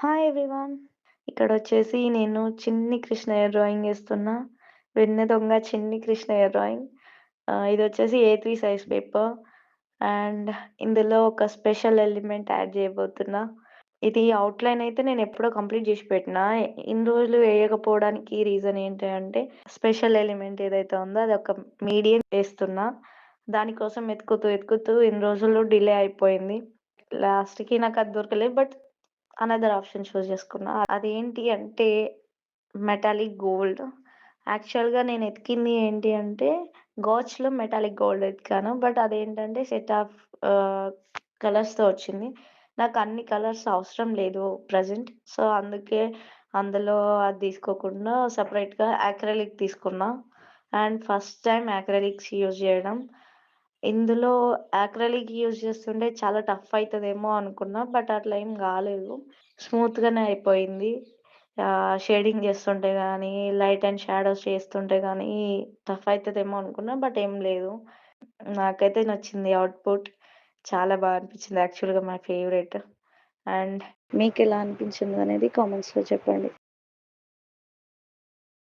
Hi everyone. ఇక్కడొచ్చేసి నేను చిన్ని Krishnayya drawing ఏస్తున్నా. 'వెన్న దొంగ చిన్ని కృష్ణయ్య' డ్రాయింగ్. ఇదొచ్చేసి A3 సైజ్ పేపర్ అండ్ ఇందులో ఒక స్పెషల్ ఎలిమెంట్ యాడ్ చేయబోతున్నా. ఇది ఔట్‌లైన్ అయితే నేనెప్పుడో కంప్లీట్ జేసి పెట్టినా. ఇన్ని రోజులు వేయకపోవడానికి రీజన్ ఏంటి అంటే, స్పెషల్ ఎలిమెంట్ ఏదైతే ఉందో అదొక మీడియం ఏస్తున్నా. దానికోసం వెతుకుతూ ఇన్ని రోజులు డిలే అయిపోయింది. లాస్ట్‌కి నాకది దొరకలేదు. బట్ అనదర్ ఆప్షన్ చూజ్ చేసుకున్నా. అదేంటి అంటే మెటాలిక్ గోల్డ్. యాక్చువల్‌గా నేను ఎతికింది ఏంటి అంటే గౌచ్‌లో మెటాలిక్ గోల్డ్ ఎతికాను. బట్ అదేంటంటే సెట్ ఆఫ్ ఆహ్, కలర్స్‌తో వచ్చింది. నాకు అన్ని కలర్స్ అవసరం లేదు ప్రెజెంట్. సో, అందుకే అందులో అది తీసుకోకుండా సెపరేట్‌గా అక్రిలిక్ తీసుకున్నా. అండ్ ఫస్ట్ టైమ్ అక్రిలిక్స్ యూజ్ చేయడం. ఇందులో అక్రిలిక్ యూజ్ చేస్తుంటే చాలా టఫ్ అయితదేమో అనుకున్నా. బట్ అట్లా ఏం గాలేదు. స్మూత్‌గానే అయిపోయింది. షేడింగ్ చేస్తుంటే గానీ, లైట్ అండ్ షాడోస్ చేస్తుంటే గానీ టఫ్ అయితదేమో అనుకున్నా. బట్ ఏం లేదు. నాకైతే నచ్చింది ఔట్‌పుట్. చాలా బా అనిపించింది. యాక్చువల్‌గా మై ఫేవరెట్. అండ్ మీకెలా అనిపించిందనేది కామెంట్స్‌లో చెప్పండి.